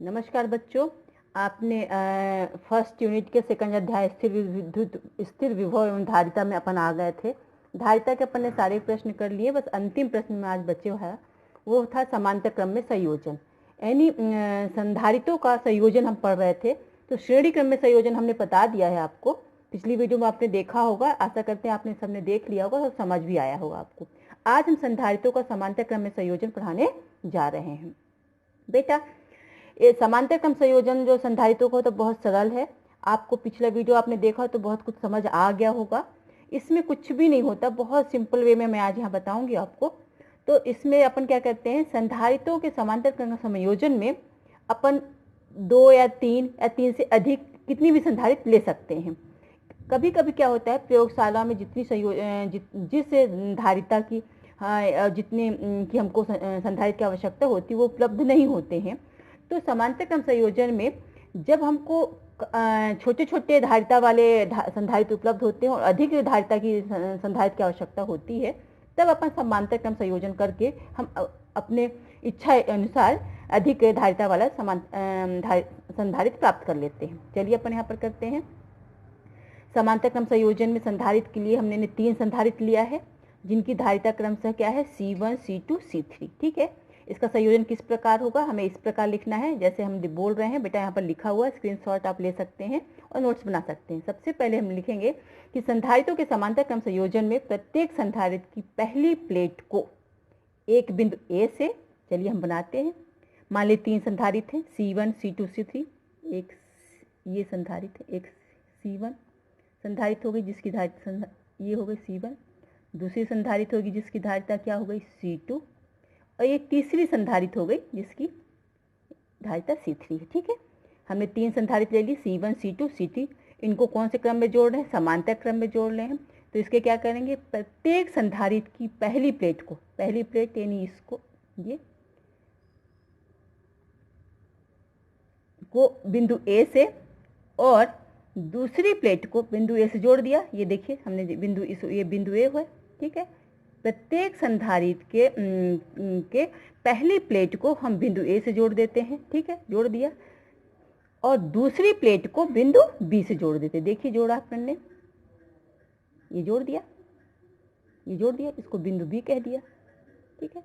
नमस्कार बच्चों, आपने फर्स्ट यूनिट के सेकंड अध्याय स्थिर विभव एवं धारिता में अपन आ गए थे। धारिता के अपन ने सारे प्रश्न कर लिए, बस अंतिम प्रश्न में आज बचे है वो था समांतर क्रम में संयोजन, यानी संधारितों का संयोजन हम पढ़ रहे थे। तो श्रेणी क्रम में संयोजन हमने बता दिया है आपको, पिछली वीडियो में आपने देखा होगा, आशा करते हैं आपने सबने देख लिया होगा और समझ भी आया होगा आपको। आज हम संधारितों का समांतर क्रम में संयोजन पढ़ाने जा रहे हैं। बेटा, ये समांतर क्रम संयोजन जो संधारितों का तो बहुत सरल है। आपको पिछला वीडियो आपने देखा तो बहुत कुछ समझ आ गया होगा। इसमें कुछ भी नहीं होता, बहुत सिंपल वे में मैं आज यहाँ बताऊंगी आपको। तो इसमें अपन क्या करते हैं, संधारितों के समांतर क्रम संयोजन में अपन 2 या 3 से अधिक कितनी भी संधारित ले सकते हैं। कभी कभी क्या होता है, प्रयोगशाला में जिस धारिता की जितने की हमको संधारित की आवश्यकता होती है वो उपलब्ध नहीं होते हैं। तो समांतर क्रम संयोजन में जब हमको छोटे छोटे धारिता वाले संधारित उपलब्ध होते हैं और अधिक धारिता की संधारित की आवश्यकता होती है, तब अपन समांतर क्रम संयोजन करके हम अपने इच्छा अनुसार अधिक धारिता वाला संधारित प्राप्त कर लेते हैं। चलिए अपन यहाँ पर करते हैं। समांतर क्रम संयोजन में संधारित के लिए हमने 3 संधारित लिया है, जिनकी धारिता क्रमशः क्या है, C1, C2, C3। ठीक है, इसका संयोजन किस प्रकार होगा, हमें इस प्रकार लिखना है जैसे हम बोल रहे हैं। बेटा यहाँ पर लिखा हुआ है, स्क्रीनशॉट आप ले सकते हैं और नोट्स बना सकते हैं। सबसे पहले हम लिखेंगे कि संधारितों के समांतर क्रम संयोजन में प्रत्येक संधारित की पहली प्लेट को एक बिंदु ए से, चलिए हम बनाते हैं। मान ली 3 संधारित हैं, C1, C2, C3। एक ये संधारित है, एक C1 संधारित हो गई जिसकी धारिता ये हो गई C1, दूसरी संधारित होगी जिसकी धारिता क्या हो गई C2, और एक तीसरी संधारित हो गई जिसकी धारिता C3 है। ठीक है, हमने 3 संधारित ले ली, C1, C2, C3। इनको कौन से क्रम में जोड़ रहे हैं, समांतर क्रम में जोड़ रहे हैं। तो इसके क्या करेंगे, प्रत्येक संधारित की पहली प्लेट को, पहली प्लेट यानी इसको ये को बिंदु ए से और दूसरी प्लेट को बिंदु ए से जोड़ दिया। ये देखिए हमने ये बिंदु ए हुआ। ठीक है, प्रत्येक संधारित के पहली प्लेट को हम बिंदु ए से जोड़ देते हैं। ठीक है, जोड़ दिया, और दूसरी प्लेट को बिंदु बी से जोड़ देते हैं। देखिए जोड़ा अपन ने, ये जोड़ दिया, ये जोड़ दिया, इसको बिंदु बी कह दिया। ठीक है,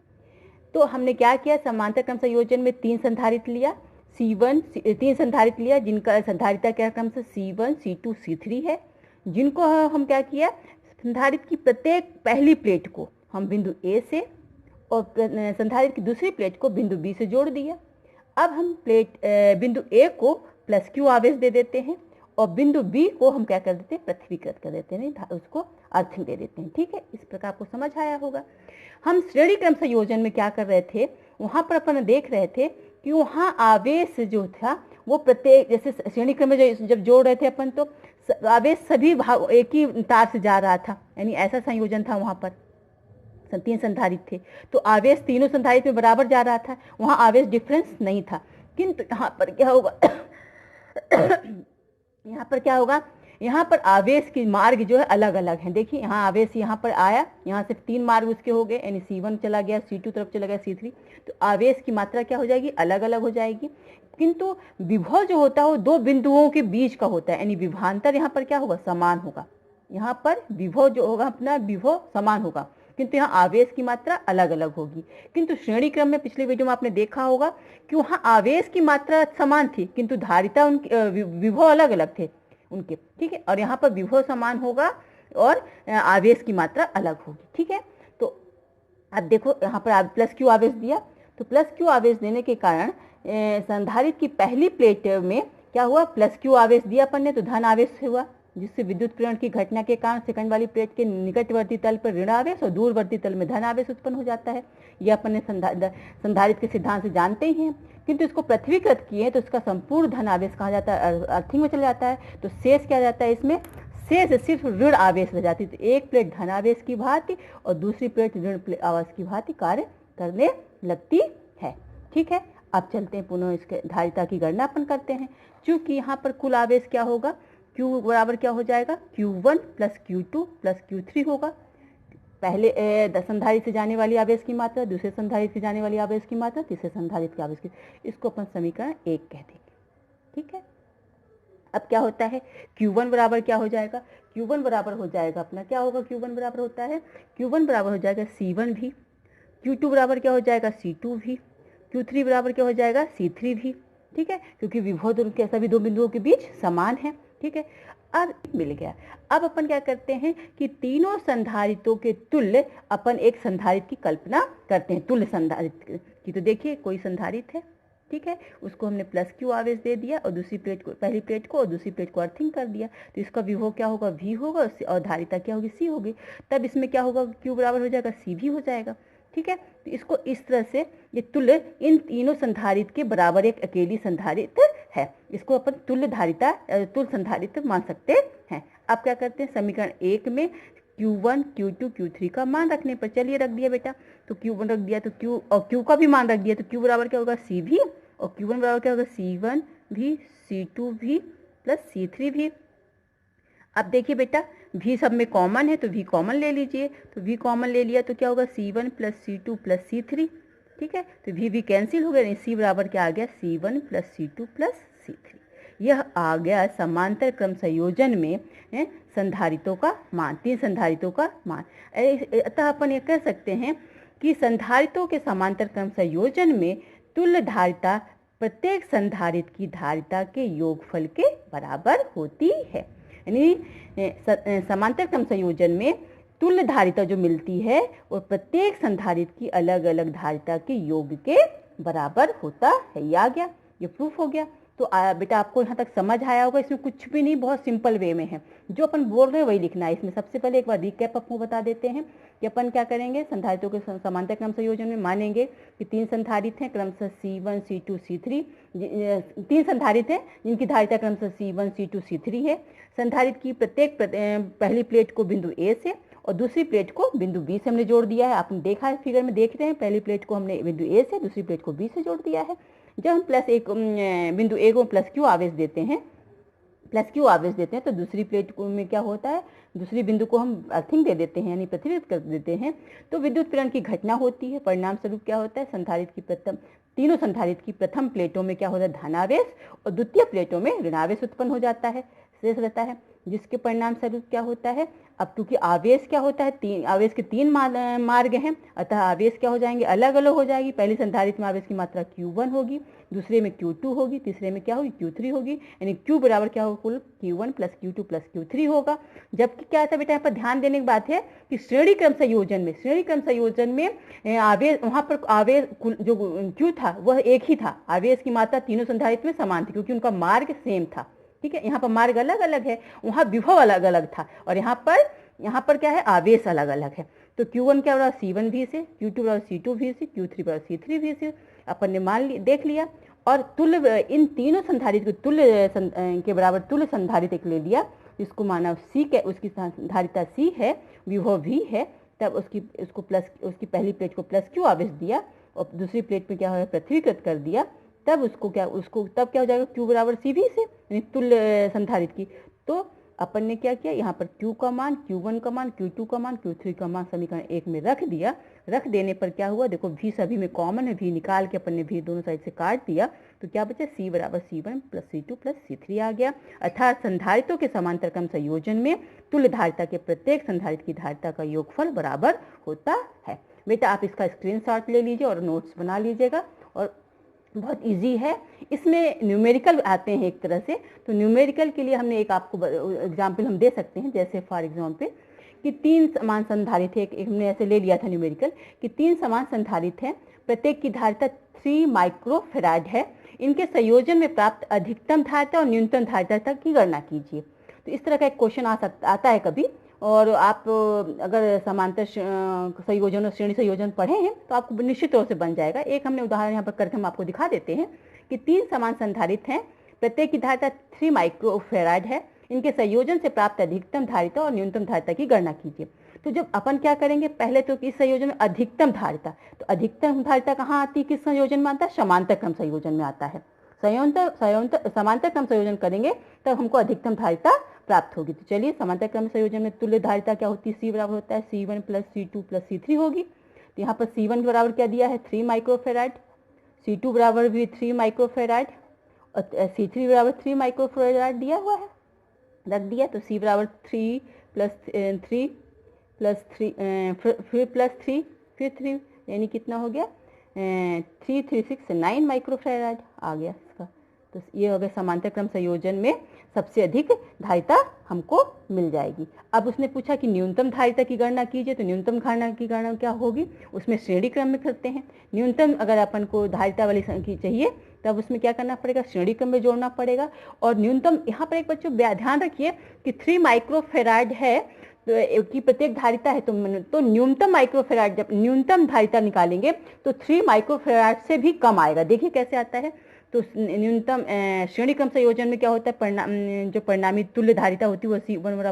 तो हमने क्या किया, समांतर क्रम संयोजन में 3 संधारित लिया, तीन संधारित लिया जिनका संधारिता क्या क्रम से C1, C2, C3 है। जिनको हम क्या किया, संधारित की प्रत्येक पहली प्लेट को हम बिंदु ए से और संधारित की दूसरी प्लेट को बिंदु बी से जोड़ दिया। अब हम बिंदु ए को प्लस क्यू आवेश दे देते हैं और बिंदु बी को हम क्या कर देते हैं, पृथ्वीकृत कर देते हैं, उसको अर्थिंग दे देते हैं। ठीक है, इस प्रकार आपको समझ आया होगा। हम श्रेणी क्रम संयोजन में क्या कर रहे थे, वहां पर अपन देख रहे थे कि वहां आवेश जो था वो प्रत्येक, जैसे श्रेणी क्रम में जब जोड़ रहे थे अपन, तो आवेश सभी भाग एक ही तार से जा रहा था, यानी ऐसा संयोजन था। वहां पर 3 संधारित थे तो आवेश तीनों संधारित में बराबर जा रहा था, वहां आवेश डिफरेंस नहीं था। किंतु यहाँ पर क्या होगा यहाँ पर क्या होगा, यहाँ पर आवेश की मार्ग जो है अलग अलग है। देखिए यहाँ आवेश यहाँ पर आया, यहाँ से 3 मार्ग उसके हो गए, यानी C1 चला गया, C2 तरफ चला गया, C3। तो आवेश की मात्रा क्या हो जाएगी, अलग अलग हो जाएगी। किंतु विभव जो होता है वो 2 बिंदुओं के बीच का होता है, यानी विभवांतर यहाँ पर क्या होगा, समान होगा। यहाँ पर विभव जो होगा अपना, विभव समान होगा, किंतु यहाँ आवेश की मात्रा अलग अलग होगी। किंतु श्रेणी क्रम में पिछले वीडियो में आपने देखा होगा कि वहाँ आवेश की मात्रा समान थी किंतु धारिता विभव अलग अलग थे उनके। ठीक है, और यहाँ पर विभव समान होगा और आवेश की मात्रा अलग होगी। ठीक है, तो अब देखो यहाँ पर प्लस क्यू आवेश दिया, तो प्लस क्यू आवेश देने के कारण संधारित की पहली प्लेट में क्या हुआ, प्लस क्यू आवेश दिया अपन ने, तो धन आवेश हुआ, जिससे विद्युत प्रेरण की घटना के कारण सेकंड वाली प्लेट के निकटवर्ती तल पर ऋण आवेश और दूरवर्ती तल में धन आवेश उत्पन्न हो जाता है। यह अपन ने संधारित के सिद्धांत से जानते ही हैं। किंतु इसको पृथ्वीकृत किए तो इसका संपूर्ण धन आवेश कहा जाता है, अर्थिंग में चला जाता है। तो शेष क्या जाता है, इसमें शेष सिर्फ ऋण आवेश रह जाती है। तो एक प्लेट धन आवेश की भांति और दूसरी प्लेट ऋण आवेश की भांति कार्य करने लगती है। ठीक है, अब चलते हैं पुनः इसके धारिता की गणना अपन करते हैं। चूंकि यहाँ पर कुल आवेश क्या होगा, Q बराबर क्या हो जाएगा, Q1 plus Q2 plus Q3 होगा। पहले संधारित्र से जाने वाली आवेश की मात्रा, दूसरे संधारित्र से जाने वाली आवेश की मात्रा, तीसरे संधारित्र की आवेश की, इसको अपन समीकरण 1 कह देंगे। ठीक है, अब क्या होता है, Q1 बराबर क्या हो जाएगा, Q1 बराबर हो जाएगा अपना, क्या होगा, Q1 बराबर होता है, Q1 बराबर हो जाएगा C1 भी, Q2 बराबर क्या हो जाएगा, C2 भी, Q3 बराबर क्या हो जाएगा, C3 भी। ठीक है, क्योंकि विभव दोनों के सभी दो बिंदुओं के बीच समान है। ठीक है, अब मिल गया। अब अपन क्या करते हैं कि तीनों संधारित्रों के तुल्य अपन एक संधारित्र की कल्पना करते हैं, तुल्य संधारित्र की। तो देखिए कोई संधारित्र है, ठीक है, उसको हमने प्लस Q आवेश दे दिया और दूसरी प्लेट को, पहली प्लेट को और दूसरी प्लेट को अर्थिंग कर दिया, तो इसका विभव क्या होगा, V होगा और धारिता क्या होगी, C होगी। तब इसमें क्या होगा, Q बराबर हो जाएगा C भी हो जाएगा। ठीक है, तो इसको इस तरह से ये तुल्य इन तीनों संधारित्र के बराबर एक अकेली संधारित्र है, इसको अपन तुल्य धारिता, तुल्य संधारित्र मान सकते हैं। अब क्या करते हैं, समीकरण 1 में Q1, Q2, Q3 का मान रखने पर, चलिए रख दिया बेटा, तो Q1 रख दिया, तो Q और Q का भी मान रख दिया, तो Q बराबर क्या होगा, C भी, और Q1 बराबर क्या होगा, C1 भी, C2 भी प्लस C3 भी। अब देखिए बेटा, V सब में कॉमन है तो V कॉमन ले लीजिए, तो V कॉमन ले लिया तो क्या होगा, C1 plus C2 plus C3। ठीक है, तो V कैंसिल हो गया, नहीं, C बराबर क्या आ गया, C1 plus C2 plus C3। यह आ गया समांतर क्रम संयोजन में संधारित्रों का मान, तीन संधारित्रों का मान। अतः अपन ये कह सकते हैं कि संधारित्रों के समांतर क्रम संयोजन में तुल्य धारिता प्रत्येक संधारित्र की धारिता के योगफल के बराबर होती है। यानी समांतर क्रम संयोजन में तुल्य धारिता जो मिलती है वो प्रत्येक संधारित्र की अलग अलग धारिता के योग के बराबर होता है। ये आ गया, ये प्रूफ हो गया। तो बेटा आपको यहाँ तक समझ आया होगा, इसमें कुछ भी नहीं, बहुत सिंपल वे में है, जो अपन बोल रहे हैं वही लिखना है। इसमें सबसे पहले एक बार रिकैप आपको बता देते हैं कि अपन क्या करेंगे, संधारित्रों के समांतर क्रम संयोजन में मानेंगे कि तीन संधारित्र हैं क्रमशः C1, C2, C3, तीन संधारित्र हैं जिनकी धारिता क्रमशः C1, C2, C3 है। संधारित्र की प्रत्येक पहली प्लेट को बिंदु A से और दूसरी प्लेट को बिंदु B से हमने जोड़ दिया है। आपने देखा है, फिगर में देख रहे हैं, पहली प्लेट को हमने बिंदु A से, दूसरी प्लेट को B से जोड़ दिया है। जब हम बिंदु A को प्लस Q आवेश देते हैं, तो दूसरी प्लेट में क्या होता है, दूसरी बिंदु को हम अर्थिंग दे देते हैं, यानी पृथ्वीकृत कर देते हैं, तो विद्युत प्रेरण की घटना होती है। परिणाम स्वरूप क्या होता है, तीनों संधारित्र की प्रथम प्लेटों में क्या होता है, धनावेश, और द्वितीय प्लेटों में ऋणावेश उत्पन्न हो जाता है, शेष रहता है, जिसके परिणाम स्वरूप क्या होता है, अब क्योंकि आवेश क्या होता है, आवेश के तीन मार्ग हैं, अतः आवेश क्या हो जाएंगे, अलग अलग हो जाएगी। पहली संधारित्र में आवेश की मात्रा Q1 होगी, दूसरे में Q2 होगी, तीसरे में क्या होगी, Q3 होगी, यानी Q बराबर क्या होगा, कुल Q1 plus Q2 plus Q3 होगा। जबकि क्या था बेटा, यहाँ पर ध्यान देने की बात है कि श्रेणी क्रम संयोजन में आवेश, वहां पर आवेश जो Q था वह एक ही था, आवेश की मात्रा तीनों संधारित्र में समान थी क्योंकि उनका मार्ग सेम था। ठीक है, यहाँ पर मार्ग अलग अलग है, वहाँ विभव अलग अलग था, और यहाँ पर क्या है, आवेश अलग अलग है। तो Q1 क्या बराबर C1 भी से, Q2 बराबर C2 भी से, Q3 बराबर C3 भी से, अपन ने देख लिया। और तुल्य इन तीनों संधारित्र को तुल्य के बराबर तुल्य संधारित्र एक ले लिया, इसको माना C के, उसकी धारिता C है, विभव V है, तब उसकी पहली प्लेट को प्लस Q आवेश दिया और दूसरी प्लेट में क्या है, पृथ्वीकृत कर दिया, तब तब क्या हो जाएगा, Q बराबर C भी से, यानी तुल्य संधारित्र की। तो अपन ने क्या किया, यहाँ पर Q का मान, Q1 का मान, Q2 का मान, Q3 का मान समीकरण 1 में रख दिया। रख देने पर क्या हुआ, देखो V सभी में कॉमन है, V निकाल के अपन ने V दोनों साइड से काट दिया, तो क्या बचा, C बराबर C1 plus C2 plus C3 आ गया। अर्थात संधारित्रों के समांतर क्रम संयोजन में तुल्य धारिता के प्रत्येक संधारित्र की धारिता का योगफल बराबर होता है। बेटा आप इसका स्क्रीनशॉट ले लीजिए और नोट्स बना लीजिएगा, और बहुत इजी है। इसमें न्यूमेरिकल आते हैं एक तरह से, तो न्यूमेरिकल के लिए हमने एक आपको एग्जाम्पल हम दे सकते हैं, जैसे फॉर एग्जाम्पल कि तीन समान संधारित्र हैं, एक हमने ऐसे ले लिया था न्यूमेरिकल कि तीन समान संधारित्र हैं, प्रत्येक की धारिता 3 माइक्रोफेराड है, इनके संयोजन में प्राप्त अधिकतम धारिता और न्यूनतम धारिता तक की गणना कीजिए। तो इस तरह का एक क्वेश्चन आता है कभी, और आप अगर समांतर संयोजन और श्रेणी संयोजन पढ़े हैं तो आपको निश्चित तौर से बन जाएगा। एक हमने उदाहरण यहाँ पर करके हम आपको दिखा देते हैं कि तीन समान संधारित्र हैं, प्रत्येक की धारिता 3 माइक्रोफेराड है, इनके संयोजन से प्राप्त अधिकतम धारिता और न्यूनतम धारिता की गणना कीजिए। तो जब अपन क्या करेंगे, पहले तो इस संयोजन में अधिकतम धारिता, तो अधिकतम धारिता कहाँ आती है, किस संयोजन में आता है, समांतर क्रम संयोजन में आता है। समांतर क्रम संयोजन करेंगे तब हमको अधिकतम धारिता प्राप्त होगी। तो चलिए समांतर क्रम संयोजन में तुल्य धारिता क्या होती है, C बराबर होता है C1 plus C2 plus C3 होगी। तो यहाँ पर C1 बराबर क्या दिया है 3 माइक्रोफेराड, C2 बराबर भी 3 माइक्रोफेराड और C3 बराबर 3 माइक्रोफेराड दिया हुआ है, रख दिया। तो C बराबर 3 प्लस 3 प्लस 3 फिर प्लस 3 फिर 3 यानी कितना हो गया 3 3 6 9 माइक्रोफेराड आ गया इसका। तो ये हो गया समांतर क्रम संयोजन में सबसे अधिक धारिता हमको मिल जाएगी। अब उसने पूछा कि न्यूनतम धारिता की गणना कीजिए, तो न्यूनतम धारणा की गणना क्या होगी, उसमें श्रेणी क्रम में करते हैं। न्यूनतम अगर अपन को धारिता वाली संख्या चाहिए तब उसमें क्या करना पड़ेगा, श्रेणी क्रम में जोड़ना पड़ेगा। और न्यूनतम यहाँ पर एक बच्चों ध्यान रखिए कि 3 माइक्रोफेराड है तो की प्रत्येक धारिता है, तो न्यूनतम माइक्रोफेराड जब न्यूनतम धारिता निकालेंगे तो 3 माइक्रोफेराड से भी कम आएगा। देखिए कैसे आता है। तो न्यूनतम श्रेणी क्रम संयोजन में क्या होता है, जो परिणामी तुल्य धारिता होती है वो वन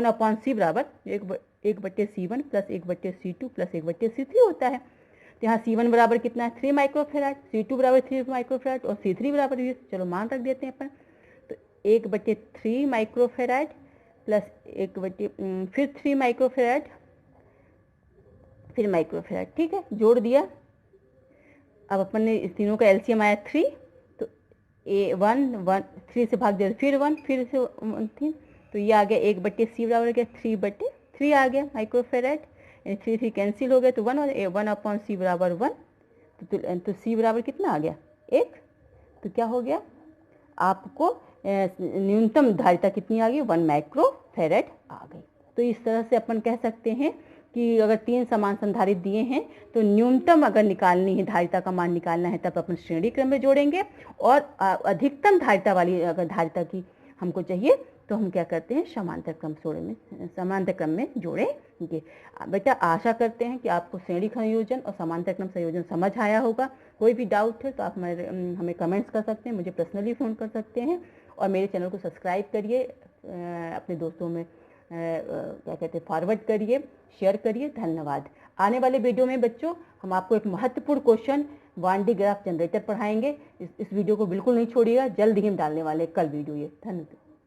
अपॉन सी बराबर 1/C1 plus 1/C2 plus 1/C3 होता है। तो यहाँ C1 बराबर कितना है 3 माइक्रोफेराड, C2 बराबर 3 माइक्रोफेराड और C3 बराबर भी चलो मान रख देते हैं अपन। तो 1/3 माइक्रोफेराड प्लस फिर 3 माइक्रोफेराड फिर माइक्रोफेराड, ठीक है, जोड़ दिया। अब अपन ने इस तीनों का एलसीएम आया 3, तो 3 से भाग दिया फिर 1 फिर से 1 तो ये आ गया 1/C बराबर गया 3/3 आ गया माइक्रोफेराड, 3 कैंसिल हो गया तो 1 और 1/C बराबर 1। तो C बराबर कितना आ गया 1। तो क्या हो गया आपको न्यूनतम धारिता कितनी आ गई 1 माइक्रोफेराड आ गई। तो इस तरह से अपन कह सकते हैं कि अगर 3 समान संधारित्र दिए हैं तो न्यूनतम अगर निकालनी है धारिता का मान निकालना है तब अपन श्रेणी क्रम में जोड़ेंगे, और अधिकतम धारिता वाली अगर धारिता की हमको चाहिए तो हम क्या करते हैं समांतर क्रम में जोड़ेंगे। बेटा आशा करते हैं कि आपको श्रेणी संयोजन और समांतर क्रम संयोजन समझ आया होगा। कोई भी डाउट है तो आप हमें कमेंट्स कर सकते हैं, मुझे पर्सनली फ़ोन कर सकते हैं, और मेरे चैनल को सब्सक्राइब करिए, अपने दोस्तों में क्या कहते हैं फॉरवर्ड करिए, शेयर करिए। धन्यवाद। आने वाले वीडियो में बच्चों हम आपको एक महत्वपूर्ण क्वेश्चन वान डी ग्राफ जनरेटर पढ़ाएंगे। इस वीडियो को बिल्कुल नहीं छोड़िएगा, जल्द ही हम डालने वाले कल वीडियो ये। धन्यवाद।